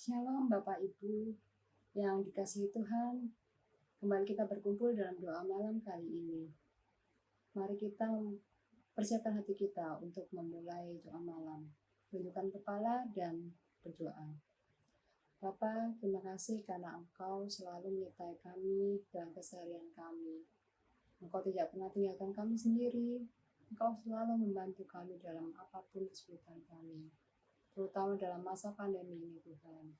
Shalom Bapak Ibu yang dikasihi Tuhan, kembali kita berkumpul dalam doa malam kali ini. Mari kita persiapkan hati kita untuk memulai doa malam. Tundukkan kepala dan berdoa. Bapa, terima kasih karena Engkau selalu menyertai kami dalam keseharian kami. Engkau tidak pernah tinggalkan kami sendiri. Engkau selalu membantu kami dalam apapun kesulitan kami, terutama dalam masa pandemi ini Tuhan.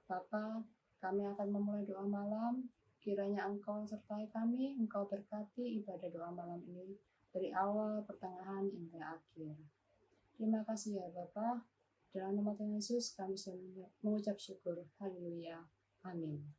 Bapa, kami akan memulai doa malam. Kiranya Engkau sertai kami, Engkau berkati ibadah doa malam ini dari awal, pertengahan, hingga akhir. Terima kasih ya Bapa. Dalam nama Tuhan Yesus kami mengucap syukur. Haleluya. Amin.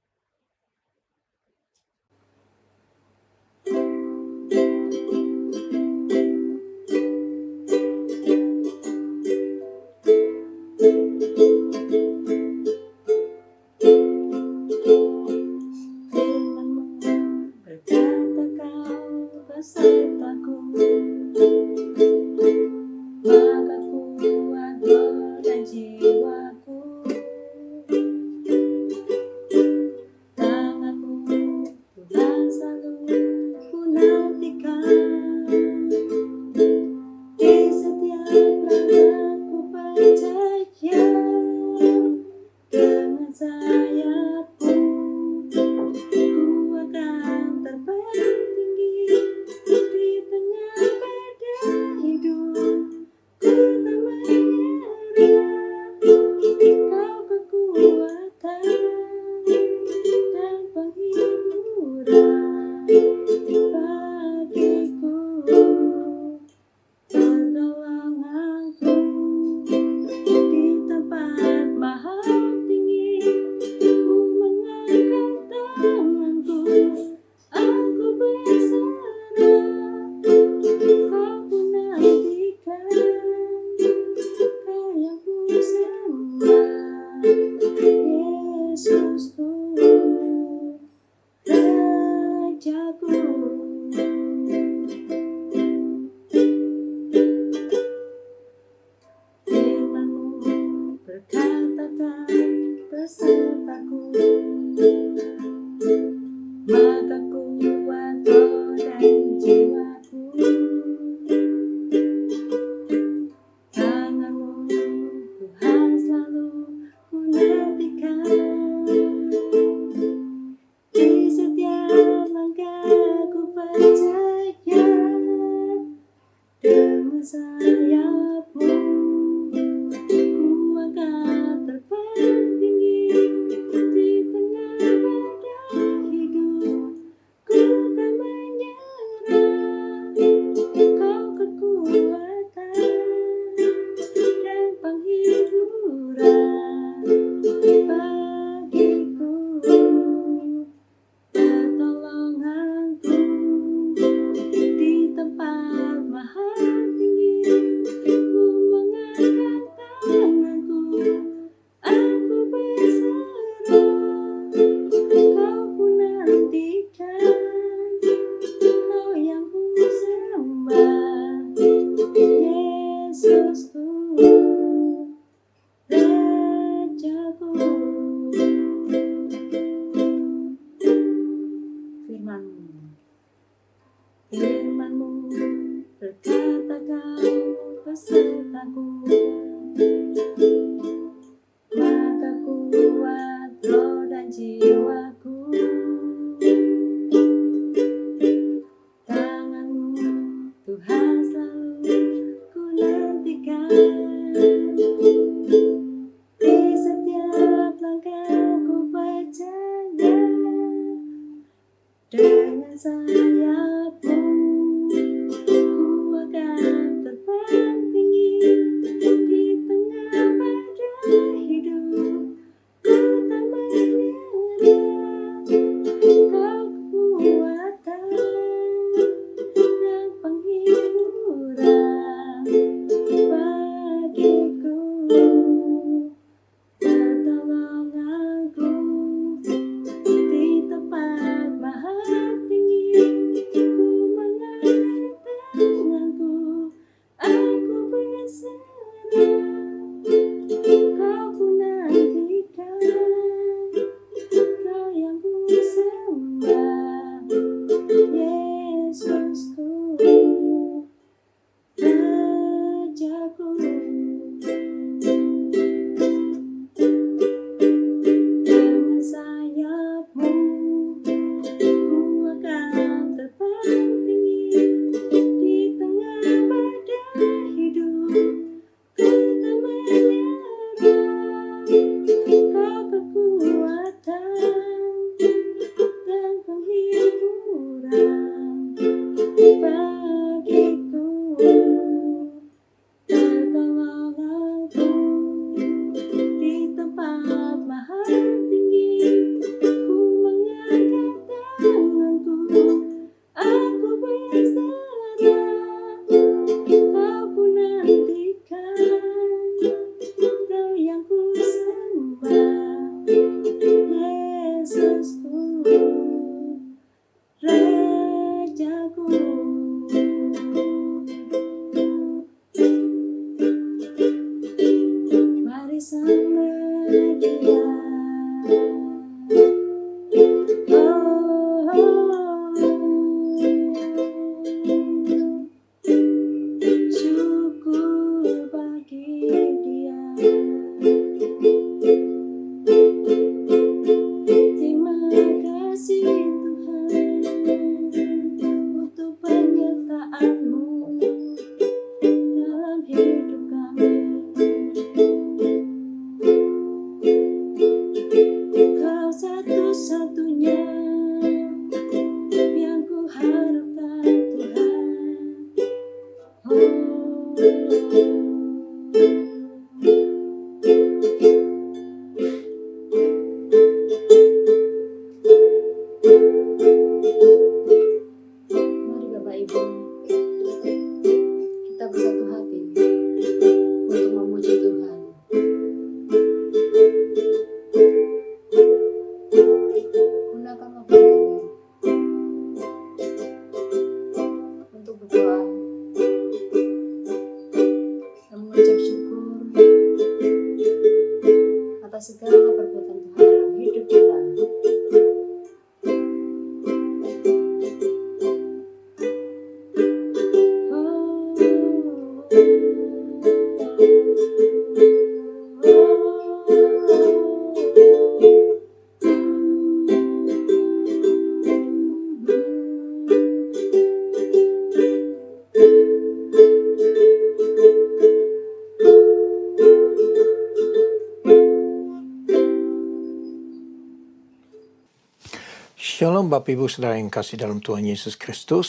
Shalom Bapak Ibu Saudara yang kasih dalam Tuhan Yesus Kristus.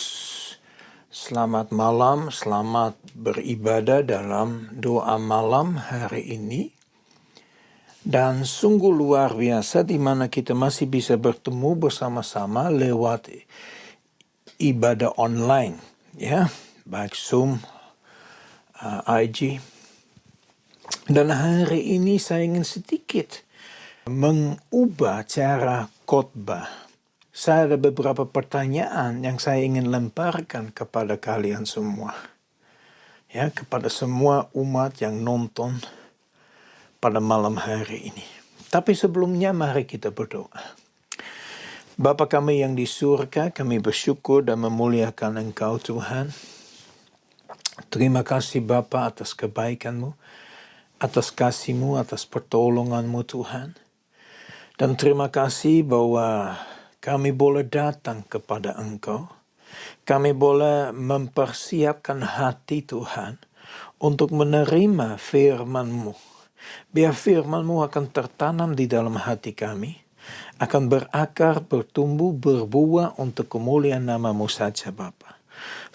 Selamat malam, selamat beribadah dalam doa malam hari ini. Dan sungguh luar biasa di mana kita masih bisa bertemu bersama-sama lewat ibadah online, ya, baik Zoom, IG. Dan hari ini saya ingin sedikit mengubah cara khotbah. Saya ada beberapa pertanyaan yang saya ingin lemparkan kepada kalian semua. Ya, kepada semua umat yang nonton pada malam hari ini. Tapi sebelumnya mari kita berdoa. Bapa kami yang di surga, kami bersyukur dan memuliakan Engkau Tuhan. Terima kasih Bapa atas kebaikan-Mu, atas kasih-Mu, atas pertolongan-Mu Tuhan. Dan terima kasih bahwa kami boleh datang kepada Engkau. Kami boleh mempersiapkan hati Tuhan untuk menerima firman-Mu. Biar firman-Mu akan tertanam di dalam hati kami, akan berakar, bertumbuh, berbuah untuk kemuliaan nama-Mu saja Bapa.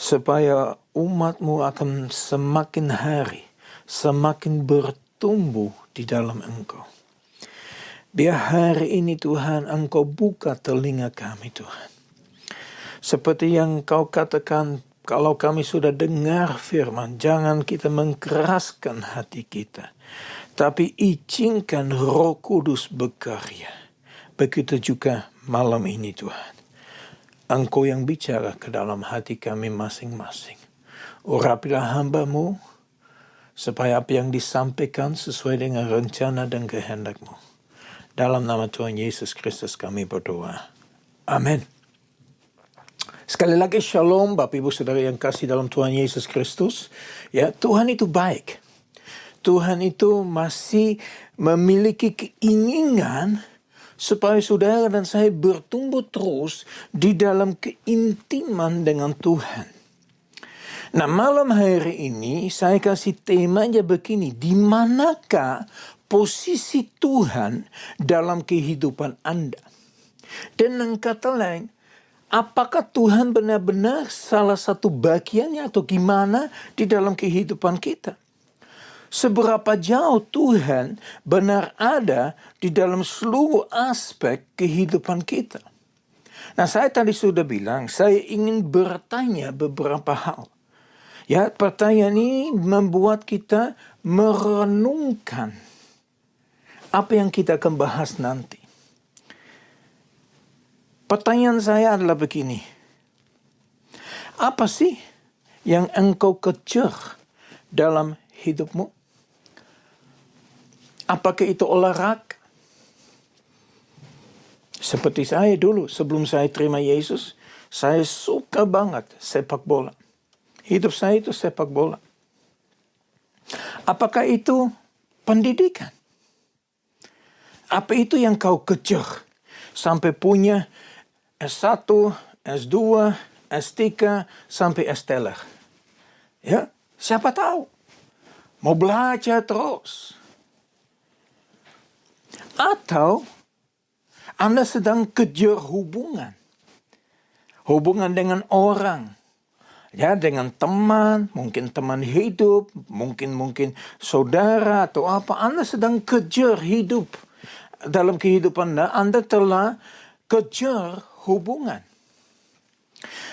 Supaya umat-Mu akan semakin hari, semakin bertumbuh di dalam Engkau. Biar hari ini Tuhan Engkau buka telinga kami Tuhan. Seperti yang Kau katakan, kalau kami sudah dengar firman, jangan kita mengkeraskan hati kita. Tapi izinkan Roh Kudus bekerja. Begitu juga malam ini Tuhan. Engkau yang bicara ke dalam hati kami masing-masing. Urapilah hamba-Mu, supaya apa yang disampaikan sesuai dengan rencana dan kehendak-Mu. Dalam nama Tuhan Yesus Kristus kami berdoa. Amin. Sekali lagi shalom Bapak Ibu Saudara yang kasih dalam Tuhan Yesus Kristus. Ya, Tuhan itu baik. Tuhan itu masih memiliki keinginan supaya saudara dan saya bertumbuh terus di dalam keintiman dengan Tuhan. Nah, malam hari ini saya kasih temanya begini, di manakah posisi Tuhan dalam kehidupan Anda? Dengan kata lain, apakah Tuhan benar-benar salah satu bagiannya atau gimana di dalam kehidupan kita? Seberapa jauh Tuhan benar ada di dalam seluruh aspek kehidupan kita? Nah, saya tadi sudah bilang, saya ingin bertanya beberapa hal. Ya, pertanyaan ini membuat kita merenungkan apa yang kita akan bahas nanti. Pertanyaan saya adalah begini. Apa sih yang engkau kejar dalam hidupmu? Apakah itu olahraga? Seperti saya dulu, sebelum saya terima Yesus, saya suka banget sepak bola. Hidup saya itu sepak bola. Apakah itu pendidikan? Apa itu yang kau kejar? Sampai punya S1, S2, S3, sampai S-teler. Ya, siapa tahu. Mau belajar terus. Atau Anda sedang kejar hubungan. Hubungan dengan orang. Ya, dengan teman, mungkin teman hidup, mungkin saudara atau apa. Anda sedang kejar hidup. Dalam kehidupan Anda telah kejar hubungan.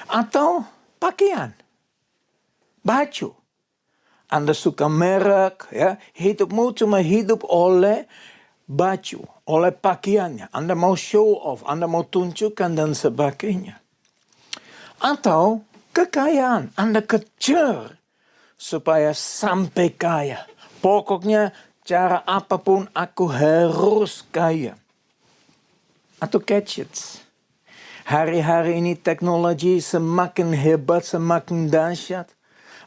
Atau pakaian, baju. Anda suka merek, ya. Hidupmu cuma hidup oleh baju, oleh pakaiannya. Anda mau show off, Anda mau tunjukkan dan sebagainya. Atau kekayaan, Anda kejar supaya sampai kaya. Pokoknya cara apapun aku harus kaya. Atau gadgets. Hari-hari ini teknologi semakin hebat, semakin dahsyat.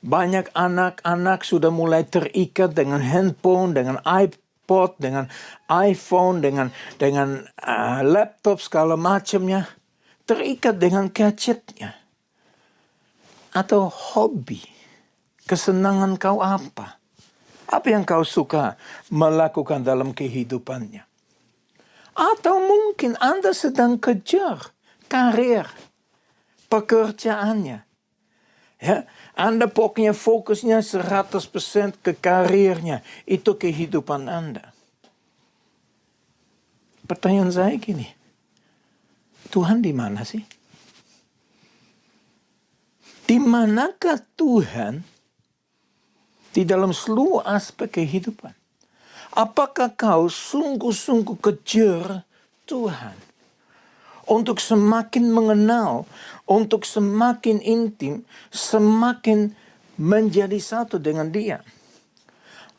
Banyak anak-anak sudah mulai terikat dengan handphone, dengan iPod, dengan iPhone, dengan laptop segala macamnya. Terikat dengan gadgetnya. Atau hobi, kesenangan kau apa? Apa yang kau suka melakukan dalam kehidupannya? Atau mungkin Anda sedang kejar karir, pekerjaannya. Ya, Anda pokoknya fokusnya 100% ke karirnya. Itu kehidupan Anda. Pertanyaan saya gini, Tuhan di mana sih? Di manakah Tuhan di dalam seluruh aspek kehidupan? Apakah kau sungguh-sungguh kejar Tuhan untuk semakin mengenal, untuk semakin intim, semakin menjadi satu dengan Dia?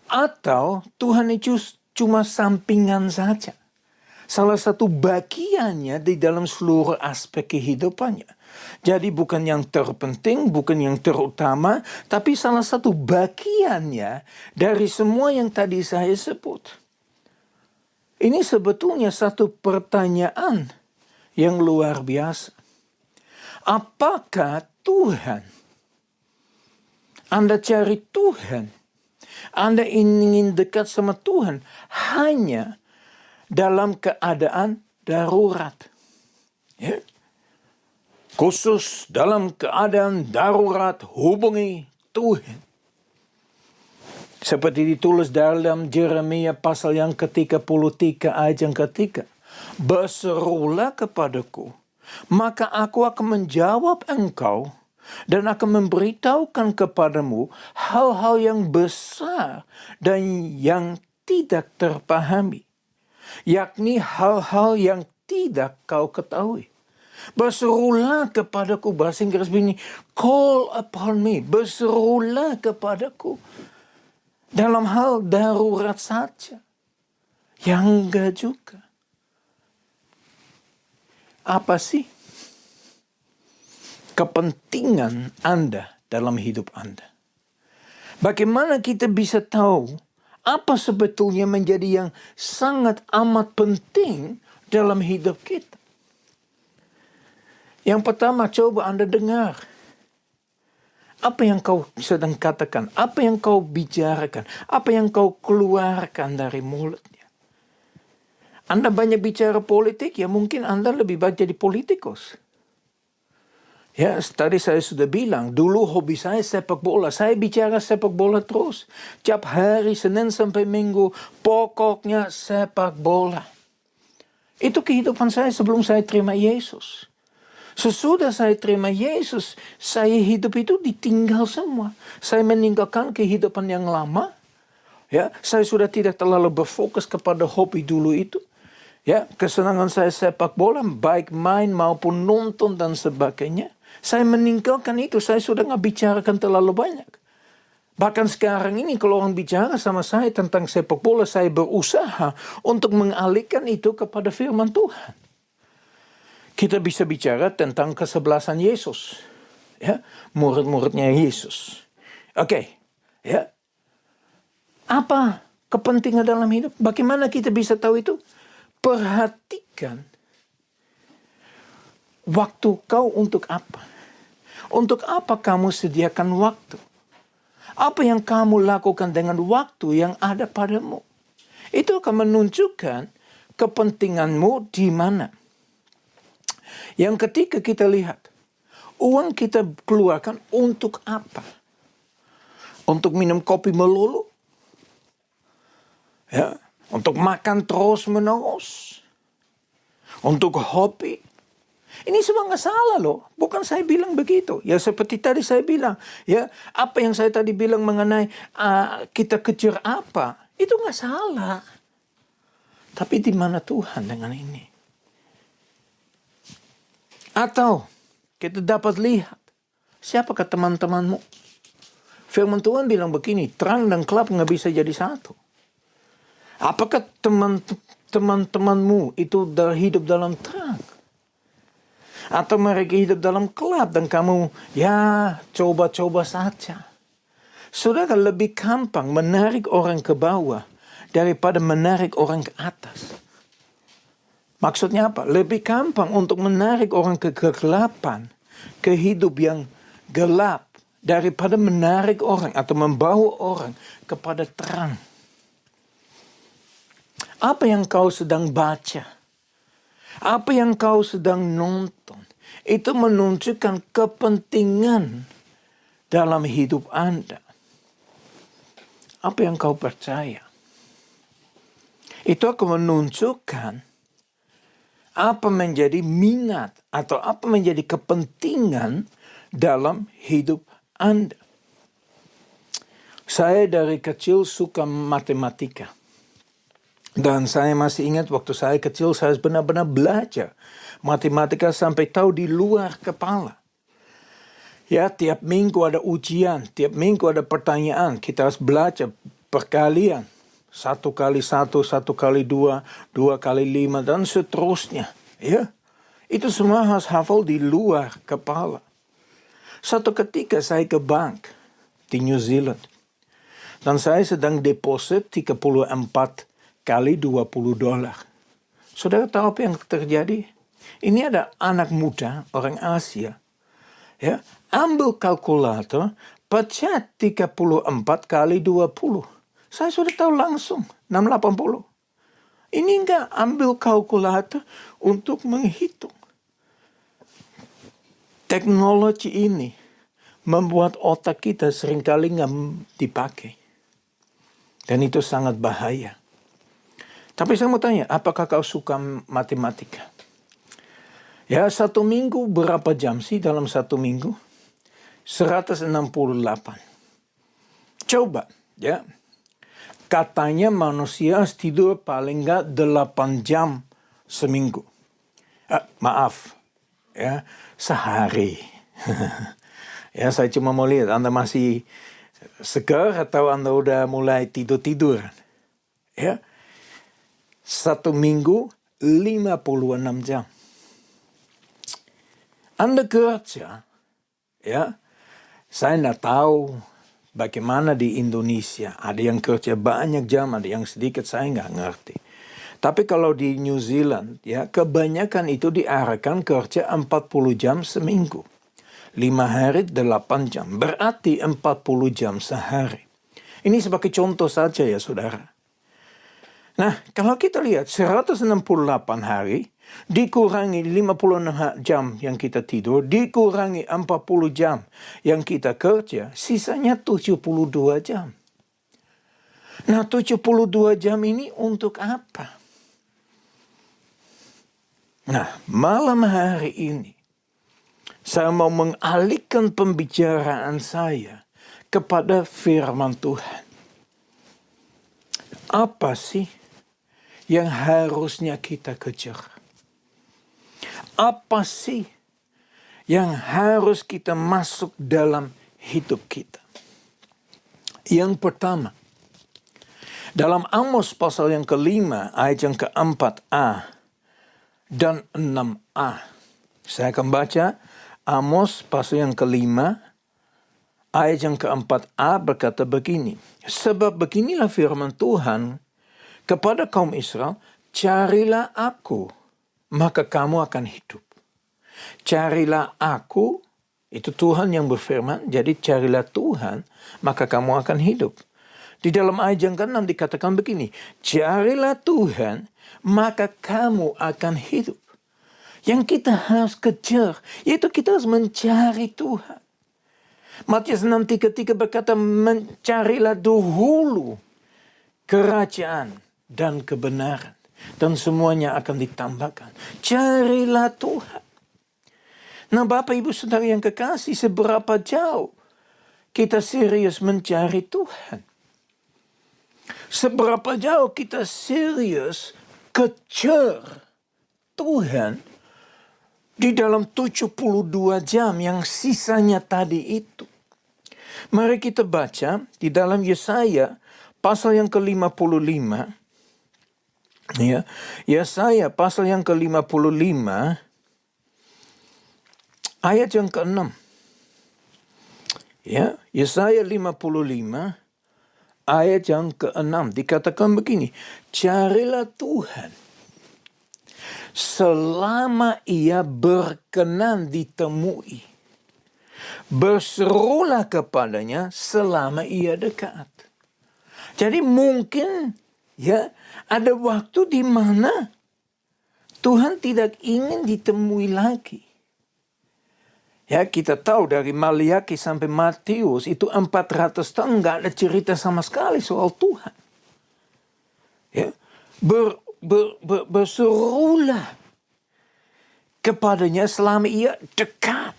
Atau Tuhan itu cuma sampingan saja? Salah satu bagiannya di dalam seluruh aspek kehidupannya. Jadi bukan yang terpenting, bukan yang terutama, tapi salah satu bagiannya dari semua yang tadi saya sebut. Ini sebetulnya satu pertanyaan yang luar biasa. Apakah Tuhan, Anda cari Tuhan, Anda ingin dekat sama Tuhan hanya dalam keadaan darurat? Ya. Khusus dalam keadaan darurat hubungi Tuhan. Seperti ditulis dalam Yeremia pasal yang ke-33 ayat yang ketiga. Berserulah kepadaku, maka aku akan menjawab engkau dan akan memberitahukan kepadamu hal-hal yang besar dan yang tidak terpahami, yakni hal-hal yang tidak kau ketahui. Berserulah kepadaku, bahasa Inggris bunyi, call upon me, berserulah kepadaku. Dalam hal darurat saja. Yang enggak juga. Apa sih kepentingan Anda dalam hidup Anda? Bagaimana kita bisa tahu apa sebetulnya menjadi yang sangat amat penting dalam hidup kita? Yang pertama, coba Anda dengar. Apa yang kau sedang katakan? Apa yang kau bicarakan? Apa yang kau keluarkan dari mulutnya? Anda banyak bicara politik, ya mungkin Anda lebih baik jadi politikus. Ya, tadi saya sudah bilang, dulu hobi saya sepak bola. Saya bicara sepak bola terus. Tiap hari, Senin sampai Minggu, pokoknya sepak bola. Itu kehidupan saya sebelum saya terima Yesus. Sesudah saya terima Yesus, saya hidup itu ditinggal semua. Saya meninggalkan kehidupan yang lama. Ya, saya sudah tidak terlalu berfokus kepada hobi dulu itu. Ya, kesenangan saya sepak bola, baik main maupun nonton dan sebagainya. Saya meninggalkan itu, saya sudah nggak bicarakan terlalu banyak. Bahkan sekarang ini kalau orang bicara sama saya tentang sepak bola, saya berusaha untuk mengalihkan itu kepada firman Tuhan. Kita bisa bicara tentang kesebelasan Yesus. Ya, murid-muridnya Yesus. Oke. Ya. Apa kepentingan dalam hidup? Bagaimana kita bisa tahu itu? Perhatikan waktu kau untuk apa? Untuk apa kamu sediakan waktu? Apa yang kamu lakukan dengan waktu yang ada padamu? Itu akan menunjukkan kepentinganmu di mana. Yang ketiga kita lihat, uang kita keluarkan untuk apa? Untuk minum kopi melulu? Ya, untuk makan terus menerus? Untuk hobi? Ini semua nggak salah loh. Bukan saya bilang begitu. Ya seperti tadi saya bilang. Ya, apa yang saya tadi bilang mengenai kita kejar apa? Itu nggak salah. Tapi di mana Tuhan dengan ini? Atau kita dapat lihat, siapakah teman-temanmu? Firman Tuhan bilang begini, terang dan gelap nggak bisa jadi satu. Apakah teman-temanmu itu hidup dalam terang? Atau mereka hidup dalam gelap dan kamu ya coba-coba saja? Saudara, lebih gampang menarik orang ke bawah daripada menarik orang ke atas. Maksudnya apa? Lebih gampang untuk menarik orang ke kegelapan, ke hidup yang gelap, daripada menarik orang atau membawa orang kepada terang. Apa yang kau sedang baca? Apa yang kau sedang nonton, itu menunjukkan kepentingan dalam hidup Anda. Apa yang kau percaya. Itu akan menunjukkan apa menjadi minat atau apa menjadi kepentingan dalam hidup Anda. Saya dari kecil suka matematika. Dan saya masih ingat waktu saya kecil saya benar-benar belajar matematika sampai tahu di luar kepala. Ya, tiap minggu ada ujian, tiap minggu ada pertanyaan. Kita harus belajar perkalian. 1 kali 1, 1 kali 2, 2 kali 5, dan seterusnya. Ya, itu semua harus hafal di luar kepala. Satu ketika saya ke bank di New Zealand. Dan saya sedang deposit 34 kali $20. Saudara tahu apa yang terjadi? Ini ada anak muda, orang Asia. Ya, ambil kalkulator, pecah 34 kali 20. Saya sudah tahu langsung, 680. Ini enggak ambil kalkulator untuk menghitung. Teknologi ini membuat otak kita seringkali nggak dipakai. Dan itu sangat bahaya. Tapi saya mau tanya, apakah kau suka matematika? Ya, 1 minggu berapa jam sih dalam 1 minggu? 168. Coba, ya. Katanya manusia harus tidur paling nggak 8 jam seminggu. Maaf, ya, sehari. Ya, saya cuma mau lihat Anda masih segar atau Anda udah mulai tidur-tiduran. Ya. 1 minggu 56 jam. Anda kerja, ya. Saya tidak tahu bagaimana di Indonesia. Ada yang kerja banyak jam, ada yang sedikit, saya nggak ngerti. Tapi kalau di New Zealand, ya, kebanyakan itu diarahkan kerja 40 jam seminggu. 5 hari 8 jam, berarti 40 jam sehari. Ini sebagai contoh saja ya saudara. Nah, kalau kita lihat 168 hari, dikurangi 56 jam yang kita tidur, dikurangi 40 jam yang kita kerja, sisanya 72 jam. Nah, 72 jam ini untuk apa? Nah, malam hari ini, saya mau mengalihkan pembicaraan saya kepada firman Tuhan. Apa sih yang harusnya kita kejar? Apa sih yang harus kita masuk dalam hidup kita? Yang pertama, dalam Amos pasal yang ke-5, ayat yang ke-4a dan 6a. Saya akan baca Amos pasal yang ke-5, ayat yang ke-4a berkata begini. Sebab beginilah firman Tuhan kepada kaum Israel, carilah aku, maka kamu akan hidup. Carilah aku, itu Tuhan yang berfirman, jadi carilah Tuhan, maka kamu akan hidup. Di dalam ayat yang ke-6 dikatakan begini, carilah Tuhan, maka kamu akan hidup. Yang kita harus kejar, yaitu kita harus mencari Tuhan. Matius 6:33 berkata, mencarilah dahulu kerajaan dan kebenaran, dan semuanya akan ditambahkan. Carilah Tuhan. Nah, Bapak Ibu Saudara yang kekasih, seberapa jauh kita serius mencari Tuhan? Seberapa jauh kita serius kejar Tuhan di dalam 72 jam yang sisanya tadi itu? Mari kita baca di dalam Yesaya pasal yang ke-55. Ya, Yesaya pasal yang ke-55 ayat yang ke-6. Ya, Yesaya 55 ayat yang ke-6 dikatakan begini, carilah Tuhan selama ia berkenan ditemui. Berserulah kepadanya selama ia dekat. Jadi mungkin ya ada waktu di mana Tuhan tidak ingin ditemui lagi. Ya, kita tahu dari Maliaki sampai Matius itu 400 tahun nggak ada cerita sama sekali soal Tuhan. Ya, berserulah kepadanya selama ia dekat.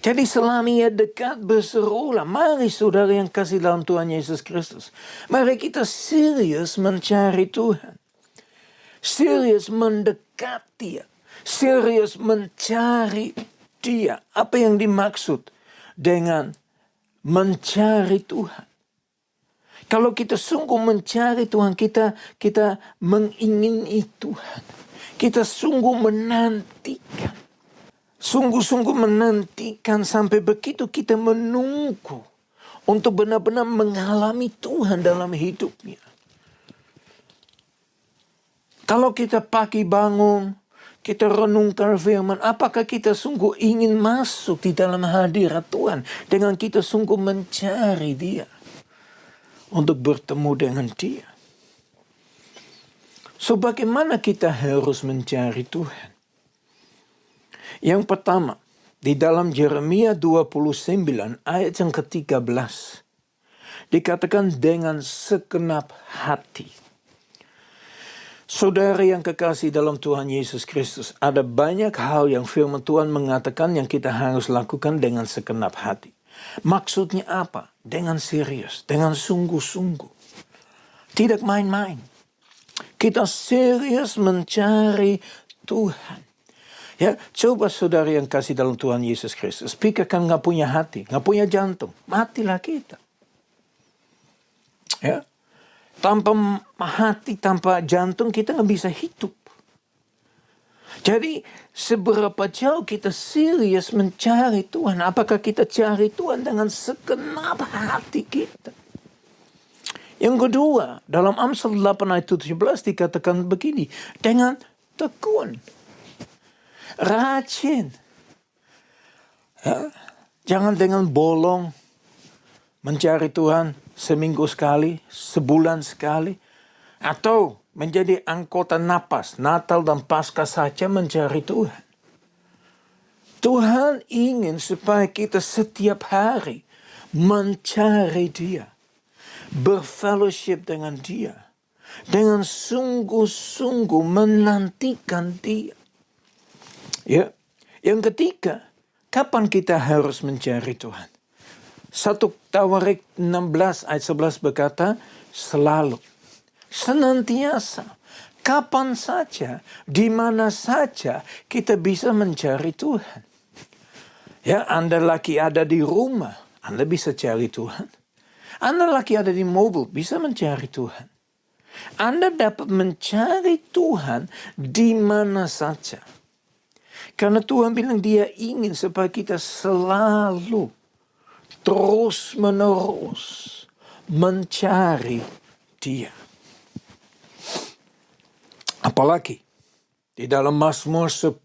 Jadi selama ia dekat berserulah. Mari saudara yang kasih dalam Tuhan Yesus Kristus. Mari kita serius mencari Tuhan. Serius mendekat Dia. Serius mencari Dia. Apa yang dimaksud dengan mencari Tuhan? Kalau kita sungguh mencari Tuhan, kita mengingini Tuhan. Kita sungguh menantikan. Sungguh-sungguh menantikan sampai begitu kita menunggu untuk benar-benar mengalami Tuhan dalam hidupnya. Kalau kita pagi bangun, kita renungkan firman, apakah kita sungguh ingin masuk di dalam hadirat Tuhan dengan kita sungguh mencari Dia untuk bertemu dengan Dia. So, bagaimana kita harus mencari Tuhan? Yang pertama, di dalam Yeremia 29 ayat yang ke-13, dikatakan dengan segenap hati. Saudara yang kekasih dalam Tuhan Yesus Kristus, ada banyak hal yang firman Tuhan mengatakan yang kita harus lakukan dengan segenap hati. Maksudnya apa? Dengan serius, dengan sungguh-sungguh. Tidak main-main. Kita serius mencari Tuhan. Ya, coba saudara yang kasih dalam Tuhan Yesus Kristus, pikirkan nggak punya hati, nggak punya jantung, matilah kita. Ya, tanpa hati, tanpa jantung kita nggak bisa hidup. Jadi seberapa jauh kita serius mencari Tuhan? Apakah kita cari Tuhan dengan segenap hati kita? Yang kedua, dalam Amsal 8 ayat 17 dikatakan begini, dengan tekun, rajin. Ya, jangan dengan bolong mencari Tuhan seminggu sekali, sebulan sekali, atau menjadi anggota napas, Natal dan Paskah saja mencari Tuhan. Tuhan ingin supaya kita setiap hari mencari Dia, berfellowship dengan Dia, dengan sungguh-sungguh menantikan Dia. Ya, yang ketiga, kapan kita harus mencari Tuhan? 1 Tawarik 16 ayat 11 berkata, selalu, senantiasa, kapan saja, di mana saja kita bisa mencari Tuhan. Ya, Anda lagi ada di rumah, Anda bisa cari Tuhan. Anda lagi ada di mobil, bisa mencari Tuhan. Anda dapat mencari Tuhan di mana saja. Karena Tuhan bilang Dia ingin supaya kita selalu terus-menerus mencari Dia. Apalagi di dalam Mazmur 10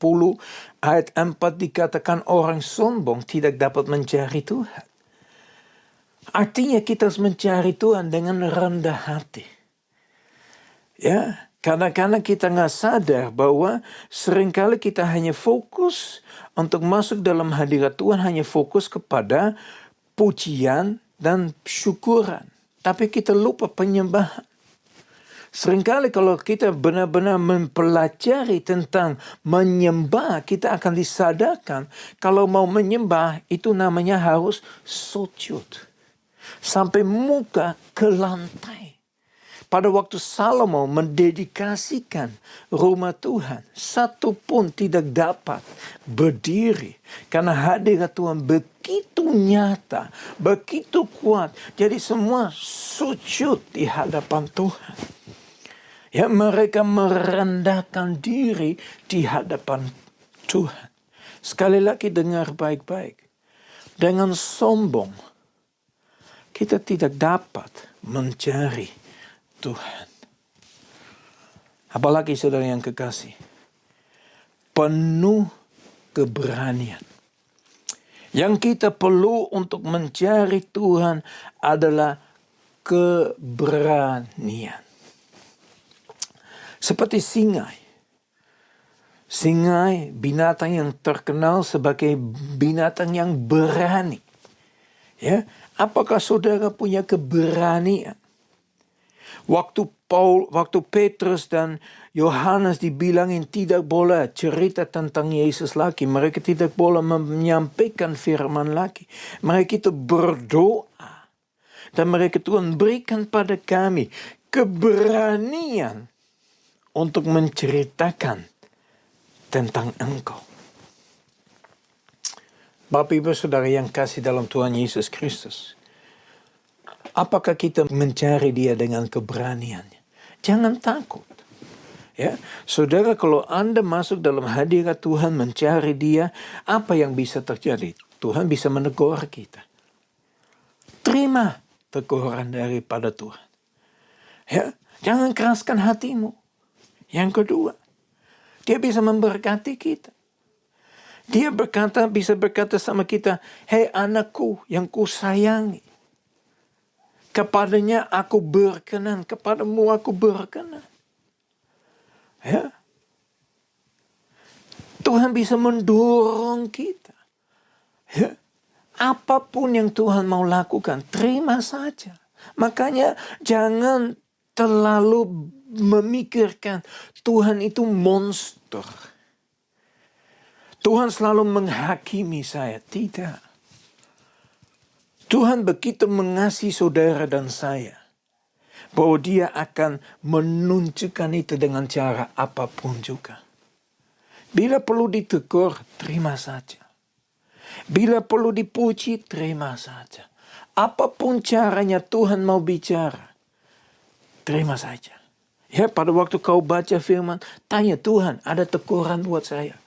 ayat 4 dikatakan orang sombong tidak dapat mencari Tuhan. Artinya kita harus mencari Tuhan dengan rendah hati. Ya, kadang-kadang kita nggak sadar bahwa seringkali kita hanya fokus untuk masuk dalam hadirat Tuhan, hanya fokus kepada pujian dan syukuran. Tapi kita lupa penyembahan. Seringkali kalau kita benar-benar mempelajari tentang menyembah, kita akan disadarkan kalau mau menyembah itu namanya harus sujud. Sampai muka ke lantai. Pada waktu Salomo mendedikasikan rumah Tuhan, satu pun tidak dapat berdiri. Karena hadirat Tuhan begitu nyata, begitu kuat. Jadi semua sujud di hadapan Tuhan. Ya, mereka merendahkan diri di hadapan Tuhan. Sekali lagi dengar baik-baik. Dengan sombong, kita tidak dapat mencari Tuhan. Apalagi saudara yang kekasih, penuh keberanian. Yang kita perlu untuk mencari Tuhan adalah keberanian. Seperti singa Singa binatang yang terkenal sebagai binatang yang berani. Ya, apakah saudara punya keberanian? Waktu Petrus dan Yohanes dibilangin tidak boleh cerita tentang Yesus lagi, mereka tidak boleh menyampaikan firman lagi. Mereka itu berdoa. Dan mereka Tuhan berikan pada kami keberanian untuk menceritakan tentang Engkau. Bapak Ibu Saudara yang kasih dalam Tuhan Yesus Kristus, apakah kita mencari Dia dengan keberaniannya? Jangan takut. Ya, saudara, kalau Anda masuk dalam hadirat Tuhan mencari Dia, apa yang bisa terjadi? Tuhan bisa menegur kita. Terima teguran daripada Tuhan. Ya, jangan keraskan hatimu. Yang kedua, Dia bisa memberkati kita. Dia bisa berkata sama kita, hei anakku yang kusayangi. Kepadanya aku berkenan, kepadamu aku berkenan. Ya. Tuhan bisa mendorong kita. Ya. Apapun yang Tuhan mau lakukan, terima saja. Makanya jangan terlalu memikirkan Tuhan itu monster. Tuhan selalu menghakimi saya. Tidak. Tuhan begitu mengasihi saudara dan saya, bahwa Dia akan menunjukkan itu dengan cara apapun juga. Bila perlu ditegur, terima saja. Bila perlu dipuji, terima saja. Apapun caranya Tuhan mau bicara, terima saja. Ya, pada waktu kau baca firman, tanya Tuhan, ada teguran buat saya.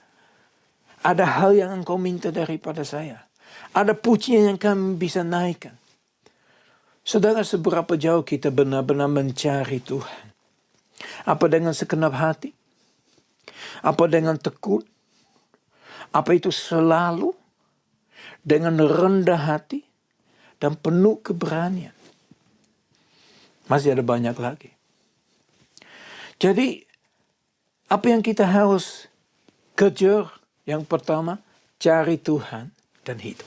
Ada hal yang engkau minta daripada saya. Ada pujian yang kami bisa naikkan. Saudara, seberapa jauh kita benar-benar mencari Tuhan? Apa dengan segenap hati? Apa dengan tekun? Apa itu selalu dengan rendah hati dan penuh keberanian? Masih ada banyak lagi. Jadi, apa yang kita harus kejar? Yang pertama, cari Tuhan dan hidup.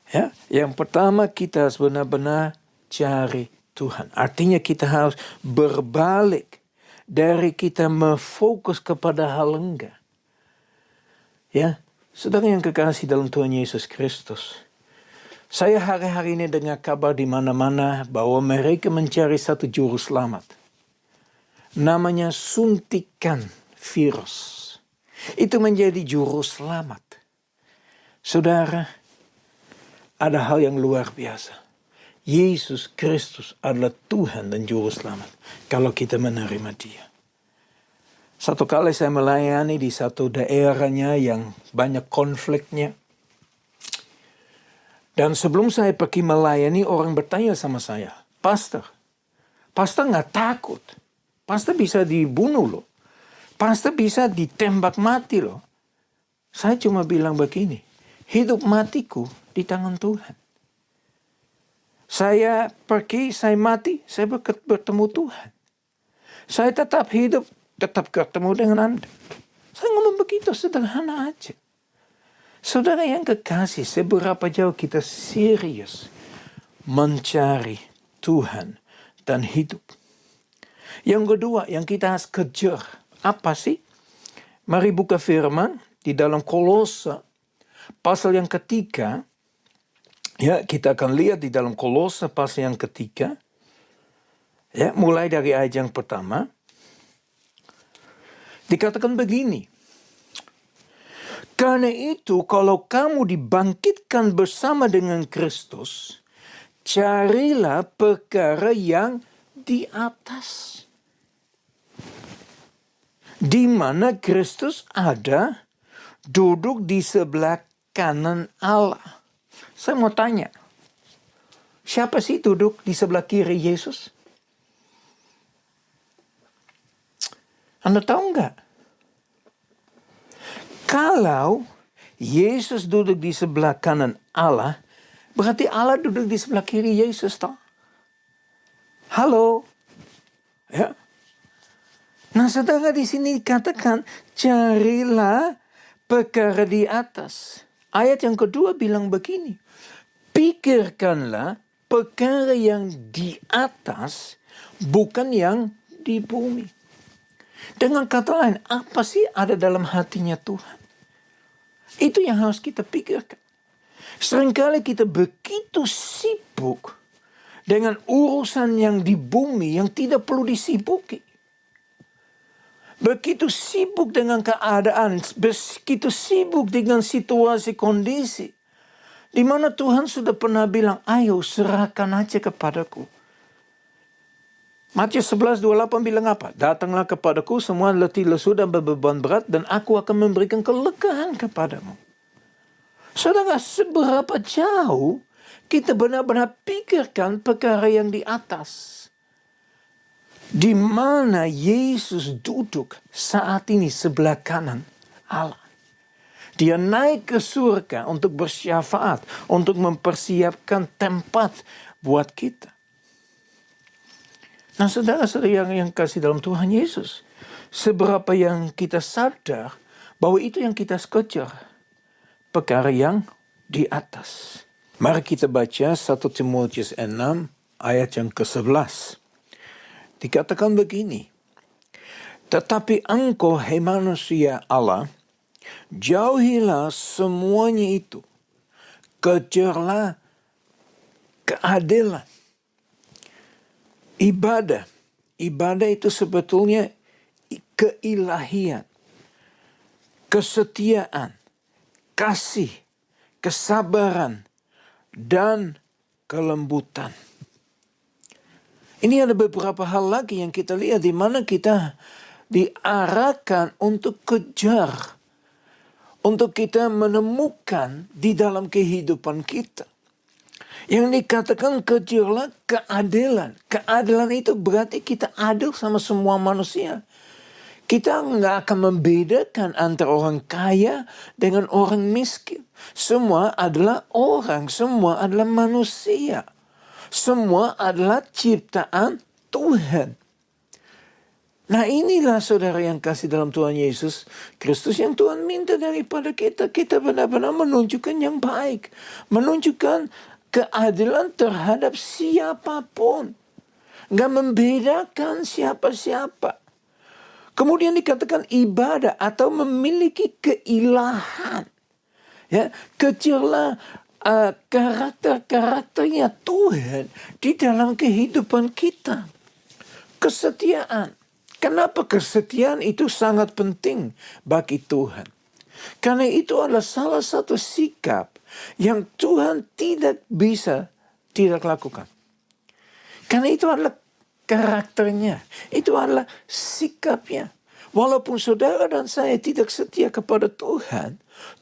Ya, yang pertama kita harus benar-benar cari Tuhan. Artinya kita harus berbalik dari kita memfokus kepada hal enggak. Ya, saudara yang kekasih dalam Tuhan Yesus Kristus. Saya hari-hari ini dengar kabar di mana-mana bahwa mereka mencari satu juru selamat. Namanya suntikan virus. Itu menjadi juru selamat. Saudara, ada hal yang luar biasa. Yesus Kristus adalah Tuhan dan juru selamat. Kalau kita menerima Dia. Satu kali saya melayani di satu daerahnya yang banyak konfliknya. Dan sebelum saya pergi melayani, orang bertanya sama saya, Pastor nggak takut. Pastor bisa dibunuh loh. Pastor bisa ditembak mati loh. Saya cuma bilang begini, hidup matiku di tangan Tuhan. Saya pergi, saya mati, saya bertemu Tuhan. Saya tetap hidup, tetap ketemu dengan Anda. Saya ngomong begitu, sederhana aja. Saudara yang kekasih, seberapa jauh kita serius mencari Tuhan dan hidup. Yang kedua, yang kita harus kejar. Apa sih? Mari buka firman di dalam Kolose pasal yang ketiga. Ya, kita akan lihat di dalam Kolose pasal yang ketiga. Ya, mulai dari ayat yang pertama. Dikatakan begini. Karena itu kalau kamu dibangkitkan bersama dengan Kristus, carilah perkara yang di atas. Di mana Kristus ada, duduk di sebelah kanan Allah. Saya mau tanya, siapa sih duduk di sebelah kiri Yesus? Anda tahu nggak? Kalau Yesus duduk di sebelah kanan Allah, berarti Allah duduk di sebelah kiri Yesus, toh? Halo? Ya. Nah, saudara, di sini dikatakan, carilah perkara di atas. Ayat yang kedua bilang begini, pikirkanlah perkara yang di atas, bukan yang di bumi. Dengan kata lain, apa sih ada dalam hatinya Tuhan? Itu yang harus kita pikirkan. Seringkali kita begitu sibuk dengan urusan yang di bumi yang tidak perlu disibuki. Begitu sibuk dengan keadaan, begitu sibuk dengan situasi kondisi. Di mana Tuhan sudah pernah bilang, ayo serahkan aja kepadaku. Matius 11:28 bilang apa? Datanglah kepadaku semua letih lesu dan berbeban berat, dan aku akan memberikan kelegaan kepadamu. Saudara, seberapa jauh kita benar-benar pikirkan perkara yang di atas. Di mana Yesus duduk saat ini sebelah kanan Allah. Dia naik ke surga untuk bersyafaat, untuk mempersiapkan tempat buat kita. Nah, saudara-saudara yang kasih dalam Tuhan Yesus, seberapa yang kita sadar bahwa itu yang kita kejar, perkara yang di atas. Mari kita baca 1 Timotius 6 ayat yang ke-11. Dikatakan begini, tetapi engkau, hai manusia Allah, jauhilah semuanya itu. Kejarlah keadilan. Ibadah. Ibadah itu sebetulnya keilahian. Kesetiaan. Kasih. Kesabaran. Dan kelembutan. Ini ada beberapa hal lagi yang kita lihat di mana kita diarahkan untuk kejar. Untuk kita menemukan di dalam kehidupan kita. Yang dikatakan kejarlah keadilan. Keadilan itu berarti kita adil sama semua manusia. Kita nggak akan membedakan antara orang kaya dengan orang miskin. Semua adalah orang, semua adalah manusia. Semua adalah ciptaan Tuhan. Nah, inilah saudara yang kasih dalam Tuhan Yesus Kristus yang Tuhan minta daripada kita. Kita benar-benar menunjukkan yang baik. Menunjukkan keadilan terhadap siapapun. Nggak membedakan siapa-siapa. Kemudian dikatakan ibadah atau memiliki keilahan. Ya, kejarlah karakter-karakternya Tuhan di dalam kehidupan kita. Kesetiaan. Kenapa kesetiaan itu sangat penting bagi Tuhan? Karena itu adalah salah satu sikap yang Tuhan tidak bisa tidak lakukan. Karena itu adalah karakternya. Itu adalah sikapnya. Walaupun saudara dan saya tidak setia kepada Tuhan,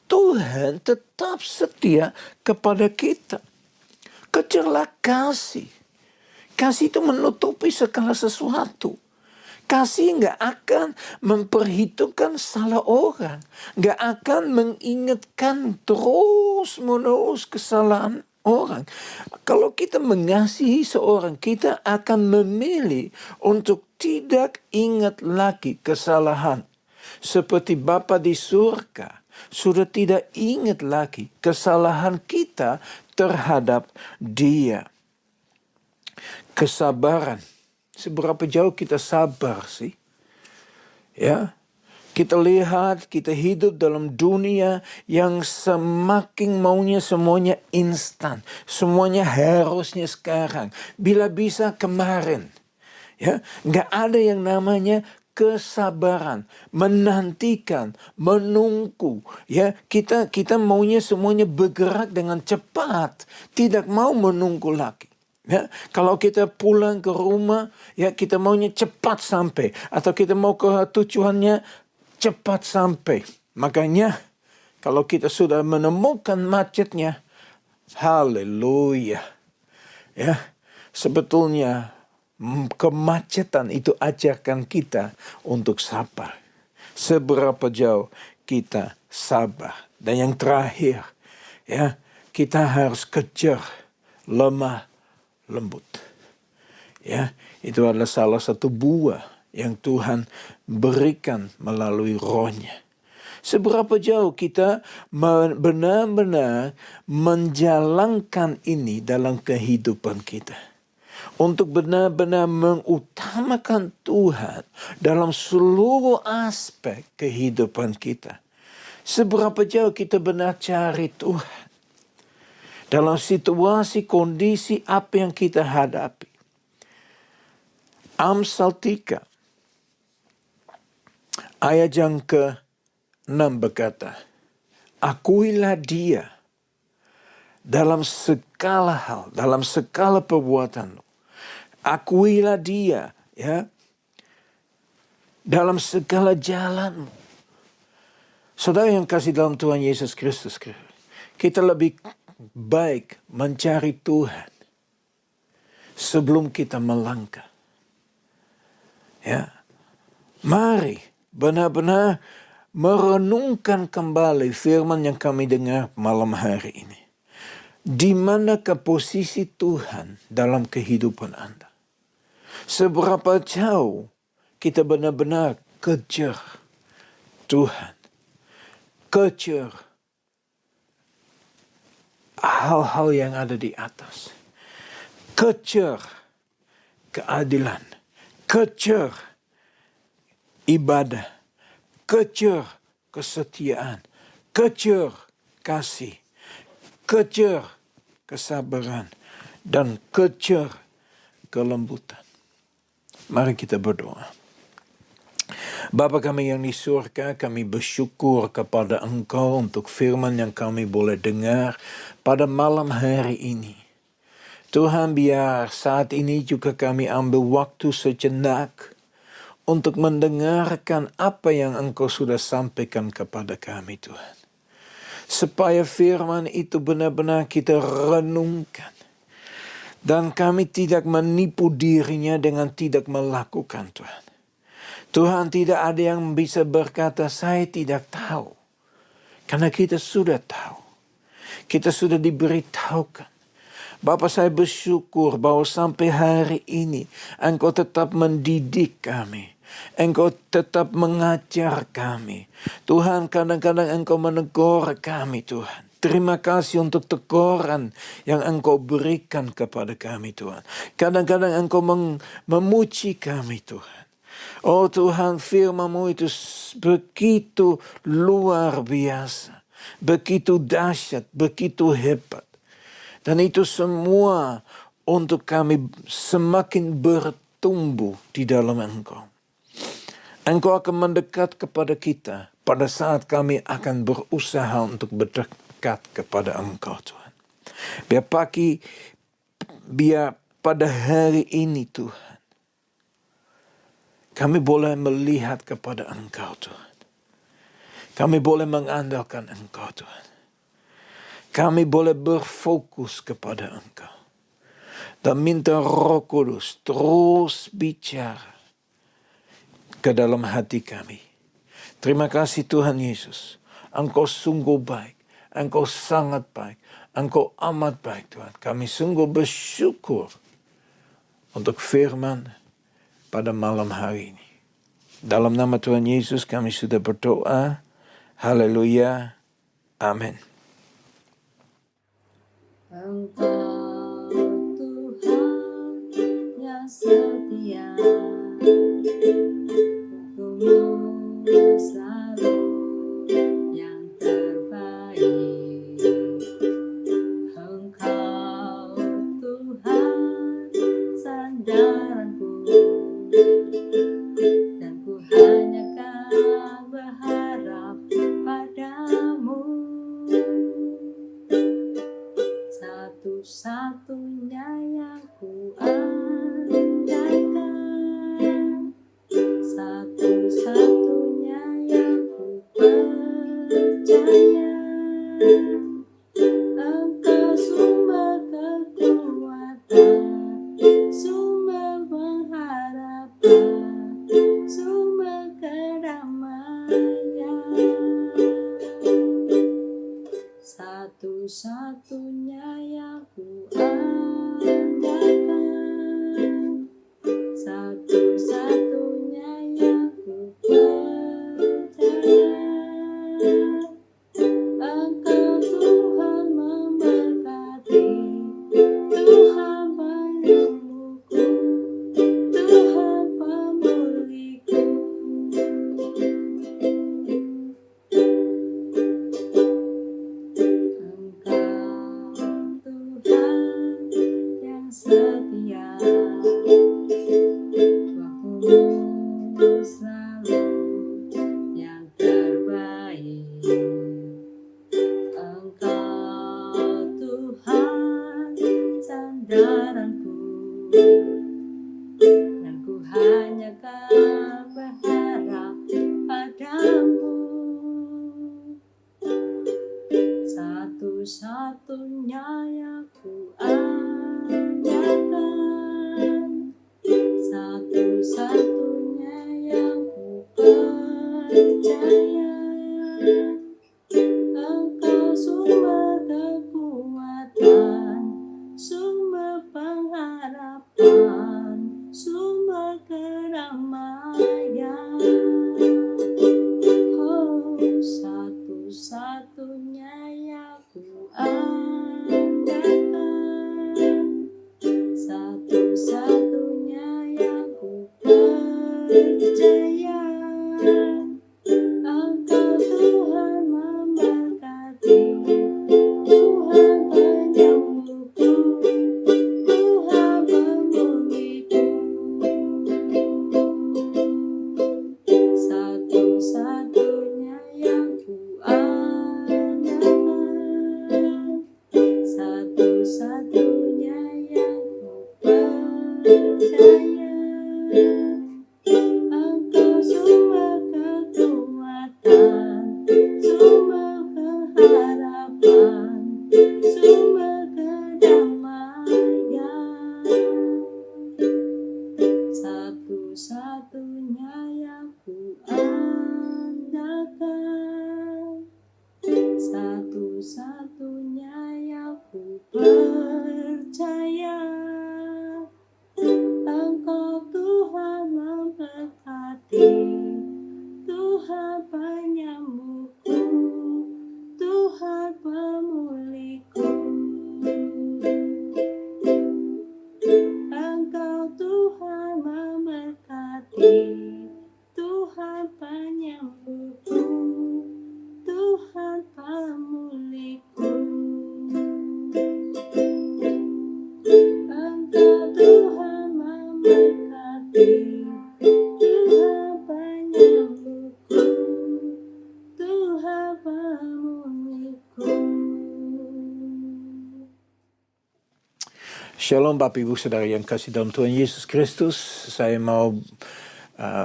Tuhan tetap setia kepada kita. Kejarlah kasih. Kasih itu menutupi segala sesuatu. Kasih nggak akan memperhitungkan salah orang. Nggak akan mengingatkan terus-menerus kesalahan orang. Kalau kita mengasihi seorang, kita akan memilih untuk tidak ingat lagi kesalahan. Seperti Bapa di surga sudah tidak ingat lagi kesalahan kita terhadap Dia. Kesabaran. Seberapa jauh kita sabar sih? Ya. Kita lihat, kita hidup dalam dunia yang semakin maunya semuanya instan. Semuanya harusnya sekarang. Bila bisa kemarin. Ya, nggak ada yang namanya kesabaran, menantikan, menunggu. Ya, kita maunya semuanya bergerak dengan cepat, tidak mau menunggu lagi. Ya, kalau kita pulang ke rumah, ya kita maunya cepat sampai, atau kita mau ke tujuannya cepat sampai. Makanya kalau kita sudah menemukan macetnya, haleluya. Ya, sebetulnya kemacetan itu ajarkan kita untuk sabar. Seberapa jauh kita sabar. Dan yang terakhir, ya, kita harus kejar lemah lembut. Ya, itu adalah salah satu buah yang Tuhan berikan melalui Roh-Nya. Seberapa jauh kita benar-benar menjalankan ini dalam kehidupan kita. Untuk benar-benar mengutamakan Tuhan dalam seluruh aspek kehidupan kita. Seberapa jauh kita benar cari Tuhan. Dalam situasi, kondisi apa yang kita hadapi. Amsal 3 ayat yang ke-6 berkata, akuilah dia dalam segala hal, dalam segala perbuatanmu. Akuilah dia, ya, dalam segala jalanmu. Saudara yang kasih dalam Tuhan Yesus Kristus, kita lebih baik mencari Tuhan sebelum kita melangkah. Ya, mari benar-benar merenungkan kembali firman yang kami dengar malam hari ini. Di manakah posisi Tuhan dalam kehidupan Anda? Seberapa jauh kita benar-benar kejar Tuhan. Kejar hal-hal yang ada di atas. Kejar keadilan. Kejar ibadah. Kejar kesetiaan. Kejar kasih. Kejar kesabaran. Dan kejar kelembutan. Mari kita berdoa. Bapa kami yang di surga, kami bersyukur kepada Engkau untuk firman yang kami boleh dengar pada malam hari ini. Tuhan, biar saat ini juga kami ambil waktu sejenak untuk mendengarkan apa yang Engkau sudah sampaikan kepada kami, Tuhan. Supaya firman itu benar-benar kita renungkan. Dan kami tidak menipu dirinya dengan tidak melakukan, Tuhan. Tuhan, tidak ada yang bisa berkata, saya tidak tahu. Karena kita sudah tahu. Kita sudah diberitahukan. Bapa, saya bersyukur bahwa sampai hari ini Engkau tetap mendidik kami. Engkau tetap mengajar kami. Tuhan, kadang-kadang Engkau menegur kami, Tuhan. Terima kasih untuk teguran yang Engkau berikan kepada kami, Tuhan. Kadang-kadang Engkau memuji kami, Tuhan. Oh Tuhan, firman-Mu itu begitu luar biasa. Begitu dahsyat, begitu hebat. Dan itu semua untuk kami semakin bertumbuh di dalam Engkau. Engkau akan mendekat kepada kita pada saat kami akan berusaha untuk berdekat kepada Engkau, Tuhan. Biar pada hari ini, Tuhan, kami boleh melihat kepada Engkau, Tuhan. Kami boleh mengandalkan Engkau, Tuhan. Kami boleh berfokus kepada Engkau. Dan minta Roh Kudus terus bicara ke dalam hati kami. Terima kasih Tuhan Yesus. Engkau sungguh baik. Engkau sangat baik. Engkau amat baik, Tuhan. Kami sungguh bersyukur untuk firman pada malam hari ini. Dalam nama Tuhan Yesus kami sudah berdoa. Haleluya. Amin. Engkau Tuhan yang setia, hukum-Mu selalu yang terbaik. Engkau Tuhan sandaranku, dan ku hanya kan berharap padamu. Satu-satunya yang ku andalkan, satu-satunya yang ku percaya. Engkau sumber kekuatan, sumber pengharapan, sumber kedamaian. Satu-satunya yang ku andalkan, satu-satunya setia, waktumu selalu yang terbaik. Engkau Tuhan sandaranku, dan ku hanya akan berharap padamu. Satu-satunya yang ku andalkan, satu-satunya yang ku percaya. Engkau sumber kekuatan, sumber pengharapan, sumber kedamaian. Oh, satu-satunya yang ku andalkan, satu-satunya yang ku percaya. Engkau Tuhan memberkati, Tuhan penyembuhku, Tuhan pemulihku. Satu-satunya yang ku andalkan, satu-satunya yang ku percaya. Engkau sumber kekuatan, sumber pengharapan, sumber kedamaian. Satu-satunya yang ku andalkan, satu-satunya yang ku percaya. Engkau Tuhan memberkati, Tuhan penyembuhku, Tuhan pemulihku. Engkau Tuhan memberkati, Tuhan penyembuhku, Tuhan pemulihku. Engkau Tuhan memberkati, Tuhan penyembuhku, Tuhan pemulihku. Shalom Bapak Ibu Saudara yang kasih dalam Tuhan Yesus Kristus. Saya mau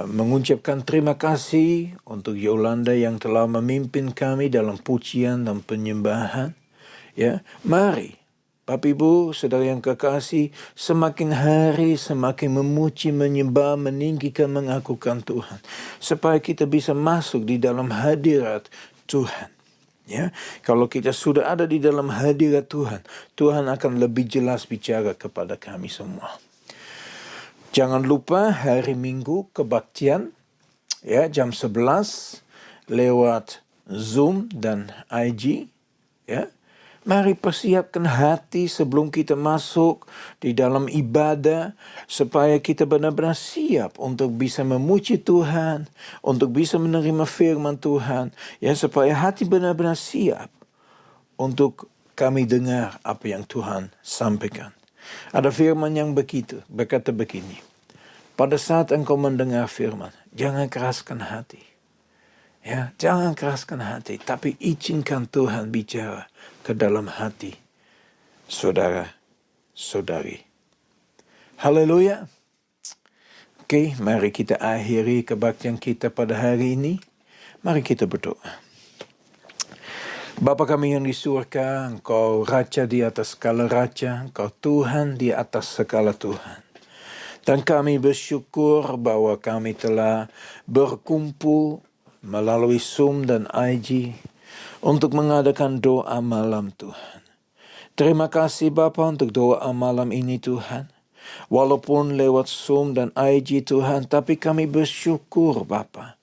mengucapkan terima kasih untuk Yolanda yang telah memimpin kami dalam pujian dan penyembahan. Ya, mari Bapak Ibu Saudara yang kekasih, semakin hari semakin memuji, menyembah, meninggikan, mengakukan Tuhan, supaya kita bisa masuk di dalam hadirat Tuhan. Ya, kalau kita sudah ada di dalam hadirat Tuhan, Tuhan akan lebih jelas bicara kepada kami semua. Jangan lupa hari Minggu kebaktian, ya, jam 11 lewat Zoom dan IG. Ya, mari persiapkan hati sebelum kita masuk di dalam ibadah, supaya kita benar-benar siap untuk bisa memuji Tuhan, untuk bisa menerima firman Tuhan, ya, supaya hati benar-benar siap untuk kami dengar apa yang Tuhan sampaikan. Ada firman yang berkata begini, pada saat engkau mendengar firman, jangan keraskan hati. Ya, jangan keraskan hati, tapi izinkan Tuhan bicara ke dalam hati saudara-saudari. Haleluya. Oke, mari kita akhiri kebaktian kita pada hari ini. Mari kita berdoa. Bapa kami yang di surga, Engkau Raja di atas segala Raja, Engkau Tuhan di atas segala Tuhan. Dan kami bersyukur bahwa kami telah berkumpul melalui Zoom dan IG untuk mengadakan doa malam Tuhan. Terima kasih Bapa untuk doa malam ini Tuhan. Walaupun lewat Zoom dan IG Tuhan, tapi kami bersyukur Bapa.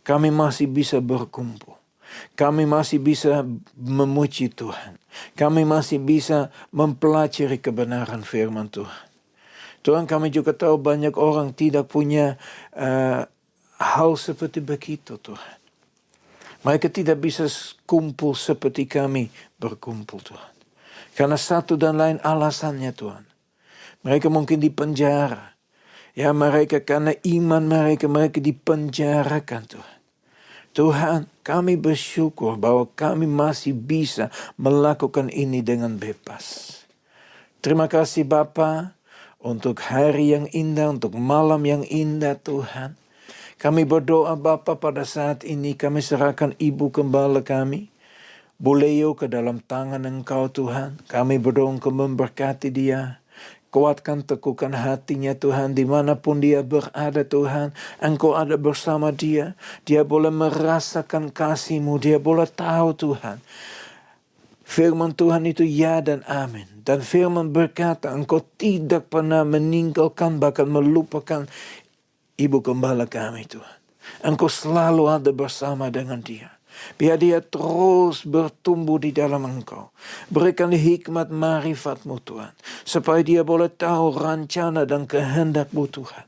Kami masih bisa berkumpul. Kami masih bisa memuji Tuhan. Kami masih bisa mempelajari kebenaran firman Tuhan. Tuhan, kami juga tahu banyak orang tidak punya hal seperti begitu Tuhan. Mereka tidak bisa kumpul seperti kami berkumpul Tuhan. Karena satu dan lain alasannya Tuhan. Mereka mungkin di penjara. Ya, mereka karena iman mereka dipenjarakan Tuhan. Tuhan, kami bersyukur bahwa kami masih bisa melakukan ini dengan bebas. Terima kasih Bapa untuk hari yang indah, untuk malam yang indah Tuhan. Kami berdoa Bapa pada saat ini kami serahkan Ibu Gembala kami, Buleo, ke dalam tangan Engkau Tuhan. Kami berdoa Engkau memberkati dia. Kuatkan, teguhkan hatinya Tuhan, dimanapun dia berada Tuhan. Engkau ada bersama dia. Dia boleh merasakan kasih-Mu. Dia boleh tahu Tuhan. Firman Tuhan itu ya dan amin. Dan firman berkata, Engkau tidak pernah meninggalkan, bahkan melupakan Ibu Gembala kami Tuhan. Engkau selalu ada bersama dengan dia. Biar dia terus bertumbuh di dalam Engkau. Berikan hikmat marifat-Mu Tuhan. Supaya dia boleh tahu rencana dan kehendak-Mu Tuhan.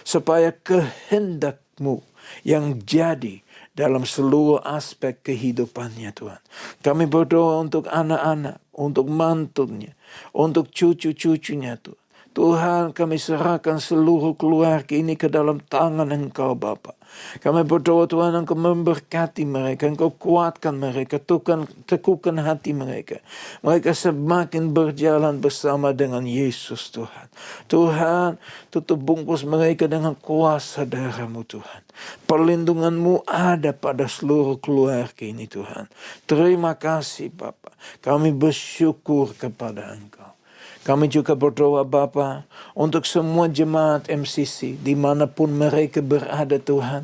Supaya kehendak-Mu yang jadi dalam seluruh aspek kehidupannya Tuhan. Kami berdoa untuk anak-anak, untuk mantunya, untuk cucu-cucunya Tuhan. Tuhan, kami serahkan seluruh keluarga ini ke dalam tangan Engkau Bapa. Kami berdoa Tuhan, Engkau memberkati mereka, Engkau kuatkan mereka, teguhkan hati mereka. Mereka semakin berjalan bersama dengan Yesus Tuhan. Tuhan, tutup bungkus mereka dengan kuasa darah-Mu Tuhan. Perlindungan-Mu ada pada seluruh keluarga ini Tuhan. Terima kasih Bapa. Kami bersyukur kepada Engkau. Kami juga berdoa Bapa untuk semua jemaat MCC dimanapun mereka berada Tuhan.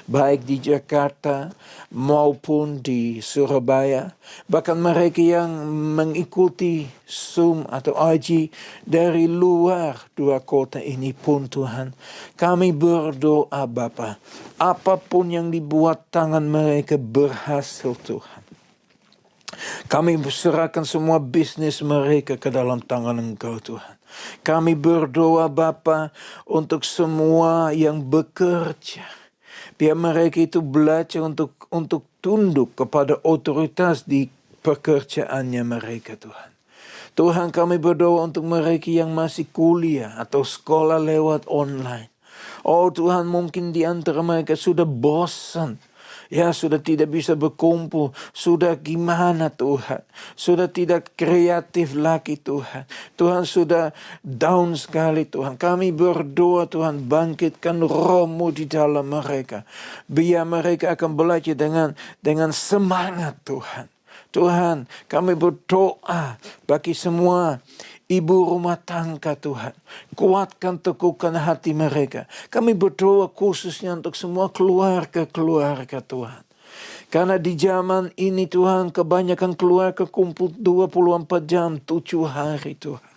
Baik di Jakarta maupun di Surabaya. Bahkan mereka yang mengikuti Zoom atau IG dari luar dua kota ini pun Tuhan. Kami berdoa Bapa, apapun yang dibuat tangan mereka berhasil Tuhan. Kami serahkan semua bisnis mereka ke dalam tangan Engkau Tuhan. Kami berdoa Bapa untuk semua yang bekerja. Biar mereka itu belajar untuk tunduk kepada otoritas di pekerjaannya mereka Tuhan. Tuhan, kami berdoa untuk mereka yang masih kuliah atau sekolah lewat online. Oh Tuhan, mungkin di antara mereka sudah bosan. Ya, sudah tidak bisa berkumpul. Sudah gimana Tuhan? Sudah tidak kreatif lagi Tuhan. Tuhan sudah down sekali Tuhan. Kami berdoa Tuhan, bangkitkan roh-Mu di dalam mereka. Biar mereka akan belajar dengan semangat Tuhan. Tuhan, kami berdoa bagi semua ibu rumah tangga Tuhan. Kuatkan, teguhkan hati mereka. Kami berdoa khususnya untuk semua keluarga-keluarga Tuhan. Karena di zaman ini Tuhan, kebanyakan keluarga kumpul 24 jam, 7 hari Tuhan.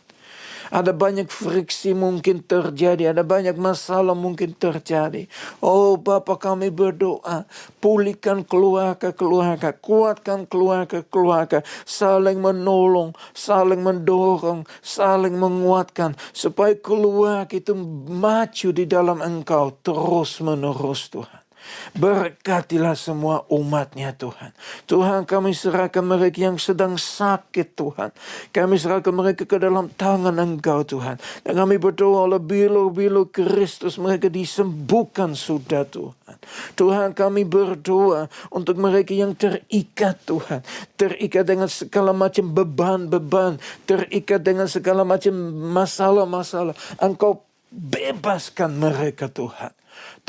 Ada banyak friksi mungkin terjadi. Ada banyak masalah mungkin terjadi. Oh Bapa, kami berdoa. Pulihkan keluarga-keluarga. Kuatkan keluarga-keluarga. Saling menolong. Saling mendorong. Saling menguatkan. Supaya keluarga itu maju di dalam Engkau terus menerus Tuhan. Berkatilah semua umat-Nya Tuhan. Tuhan, kami serahkan mereka yang sedang sakit Tuhan. Kami serahkan mereka ke dalam tangan Engkau Tuhan. Dan kami berdoa oleh bilu-bilu Kristus mereka disembuhkan sudah Tuhan. Tuhan, kami berdoa untuk mereka yang terikat Tuhan. Terikat dengan segala macam beban-beban. Terikat dengan segala macam masalah-masalah. Engkau bebaskan mereka Tuhan.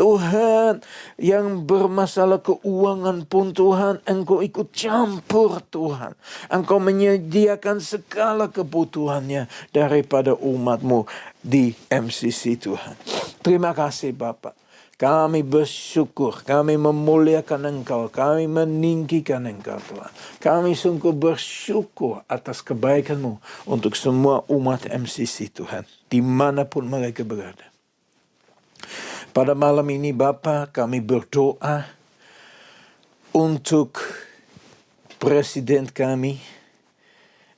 Tuhan, yang bermasalah keuangan pun Tuhan, Engkau ikut campur Tuhan. Engkau menyediakan segala kebutuhannya daripada umat-Mu di MCC Tuhan. Terima kasih Bapa. Kami bersyukur, kami memuliakan Engkau, kami meninggikan Engkau Tuhan. Kami sungguh bersyukur atas kebaikan-Mu untuk semua umat MCC Tuhan, dimanapun mereka berada. Pada malam ini Bapa, kami berdoa untuk Presiden kami,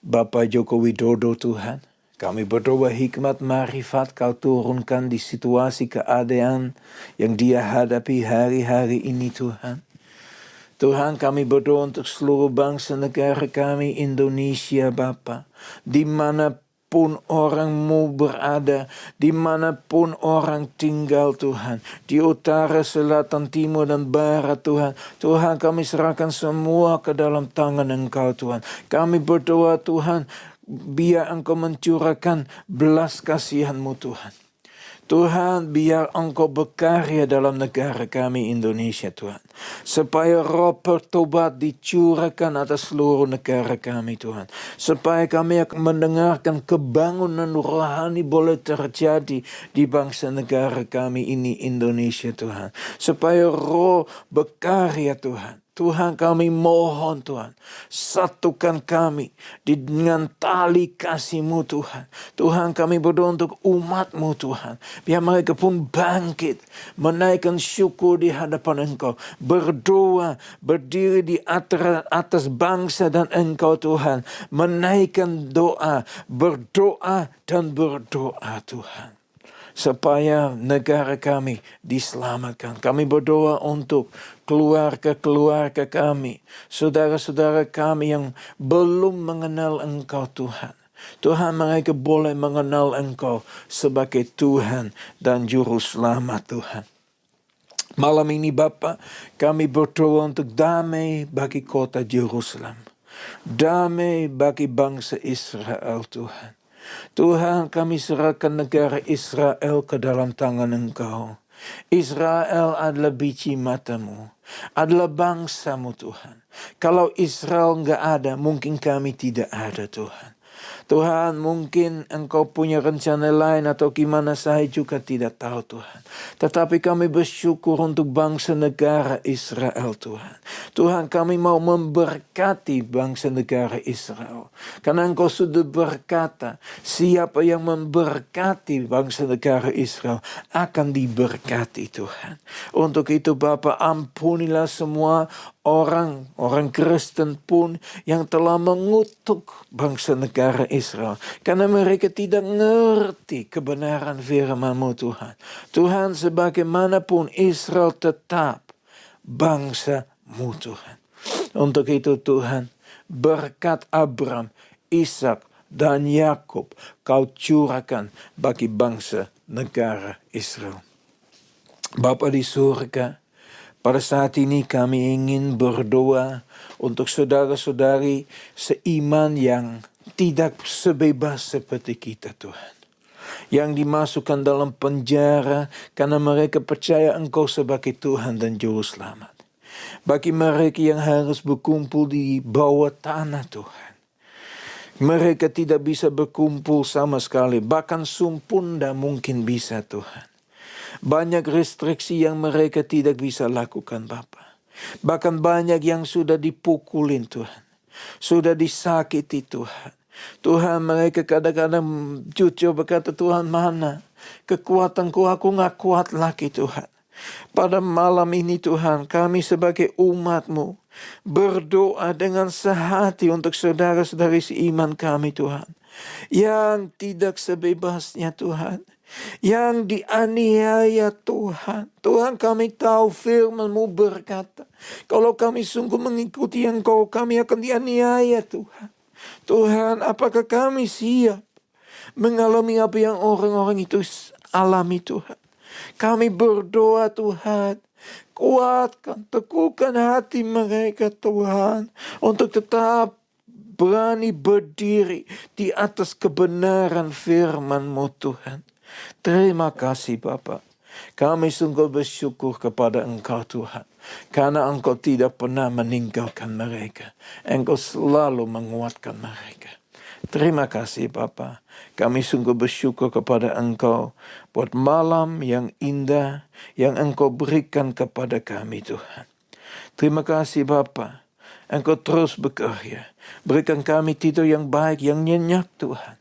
Bapak Joko Widodo Tuhan. Kami berdoa hikmat marifat Kau turunkan di situasi keadaan yang dia hadapi hari-hari ini Tuhan. Tuhan, kami berdoa untuk seluruh bangsa negara kami Indonesia Bapa, di mana dimanapun orang-Mu berada, dimanapun orang tinggal Tuhan, di utara, selatan, timur, dan barat Tuhan. Tuhan, kami serahkan semua ke dalam tangan Engkau Tuhan. Kami berdoa Tuhan, biar Engkau mencurahkan belas kasihan-Mu Tuhan. Tuhan, biar Engkau berkarya dalam negara kami Indonesia Tuhan. Supaya roh pertobat dicurahkan atas seluruh negara kami Tuhan. Supaya kami akan mendengarkan kebangunan rohani boleh terjadi di bangsa negara kami ini Indonesia Tuhan. Supaya roh berkarya Tuhan. Tuhan, kami mohon Tuhan, satukan kami dengan tali kasih-Mu Tuhan. Tuhan, kami berdoa untuk umat-Mu Tuhan. Biar mereka pun bangkit, menaikkan syukur di hadapan Engkau. Berdoa, berdiri di atas bangsa dan Engkau Tuhan. Menaikkan doa, berdoa dan berdoa Tuhan. Supaya negara kami diselamatkan. Kami berdoa untuk keluarga-keluarga kami, saudara-saudara kami yang belum mengenal Engkau Tuhan. Tuhan, mereka boleh mengenal Engkau sebagai Tuhan dan Juru Selamat Tuhan. Malam ini Bapa, kami berdoa untuk damai bagi kota Yerusalem. Damai bagi bangsa Israel Tuhan. Tuhan, kami serahkan negara Israel ke dalam tangan Engkau. Israel adalah biji mata-Mu, adalah bangsa-Mu Tuhan. Kalau Israel enggak ada, mungkin kami tidak ada Tuhan. Tuhan, mungkin Engkau punya rencana lain atau gimana saya juga tidak tahu Tuhan. Tetapi kami bersyukur untuk bangsa negara Israel Tuhan. Tuhan, kami mau memberkati bangsa negara Israel. Karena Engkau sudah berkata, siapa yang memberkati bangsa negara Israel akan diberkati Tuhan. Untuk itu Bapa, ampunilah semua orang Kristen pun yang telah mengutuk bangsa negara Israel. Karena mereka tidak mengerti kebenaran firman-Mu Tuhan. Tuhan, sebagaimanapun Israel tetap bangsa-Mu Tuhan. Untuk itu Tuhan, berkat Abraham, Ishak, dan Yakub Kau curahkan bagi bangsa negara Israel. Bapa di surga, pada saat ini kami ingin berdoa untuk saudara-saudari seiman yang tidak sebebas seperti kita Tuhan. Yang dimasukkan dalam penjara karena mereka percaya Engkau sebagai Tuhan dan Juru Selamat. Bagi mereka yang harus berkumpul di bawah tanah Tuhan. Mereka tidak bisa berkumpul sama sekali. Bahkan sumpun tidak mungkin bisa Tuhan. Banyak restriksi yang mereka tidak bisa lakukan Bapa. Bahkan banyak yang sudah dipukulin Tuhan. Sudah disakiti Tuhan. Tuhan, mereka kadang-kadang jujur berkata, Tuhan, mana kekuatanku, aku gak kuat lagi Tuhan. Pada malam ini Tuhan, kami sebagai umat-Mu berdoa dengan sehati untuk saudara-saudari seiman kami Tuhan. Yang tidak sebebasnya Tuhan. Yang dianiaya Tuhan. Tuhan, kami tahu firman-Mu berkata, kalau kami sungguh mengikuti Engkau, kami akan dianiaya Tuhan. Tuhan, apakah kami siap mengalami apa yang orang-orang itu alami Tuhan? Kami berdoa Tuhan, kuatkan, teguhkan hati mereka Tuhan, untuk tetap berani berdiri di atas kebenaran firman-Mu Tuhan. Terima kasih Bapa. Kami sungguh bersyukur kepada Engkau Tuhan. Karena Engkau tidak pernah meninggalkan mereka. Engkau selalu menguatkan mereka. Terima kasih Bapa. Kami sungguh bersyukur kepada Engkau buat malam yang indah yang Engkau berikan kepada kami Tuhan. Terima kasih Bapa. Engkau terus bekerja. Berikan kami tidur yang baik, yang nyenyak Tuhan.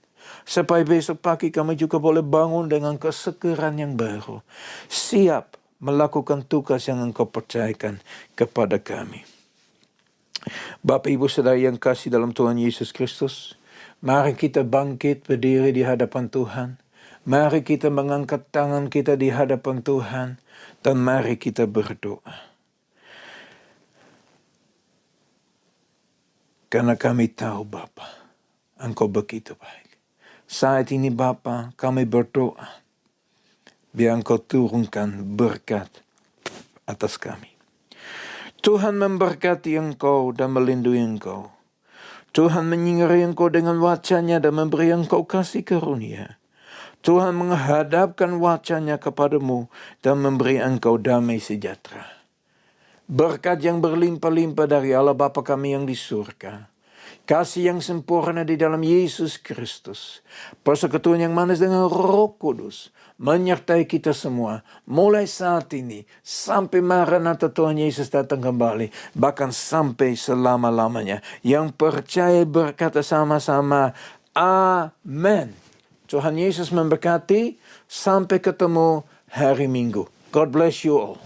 Supaya besok pagi kami juga boleh bangun dengan kesegaran yang baru. Siap melakukan tugas yang Engkau percayakan kepada kami. Bapak Ibu Saudara yang kasih dalam Tuhan Yesus Kristus, mari kita bangkit berdiri di hadapan Tuhan. Mari kita mengangkat tangan kita di hadapan Tuhan. Dan mari kita berdoa. Karena kami tahu Bapa, Engkau begitu baik. Saat ini Bapa, kami berdoa, biar Engkau turunkan berkat atas kami. Tuhan memberkati Engkau dan melindungi Engkau. Tuhan menyingari Engkau dengan wajah-Nya dan memberi Engkau kasih karunia. Tuhan menghadapkan wajah-Nya kepadamu dan memberi Engkau damai sejahtera. Berkat yang berlimpah-limpah dari Allah Bapa kami yang di surga. Kasih yang sempurna di dalam Yesus Kristus. Persekutuan yang manis dengan Roh Kudus menyertai kita semua. Mulai saat ini sampai Maranatha Tuhan Yesus datang kembali. Bahkan sampai selama-lamanya. Yang percaya berkata sama-sama, amin. Tuhan Yesus memberkati. Sampai ketemu hari Minggu. God bless you all.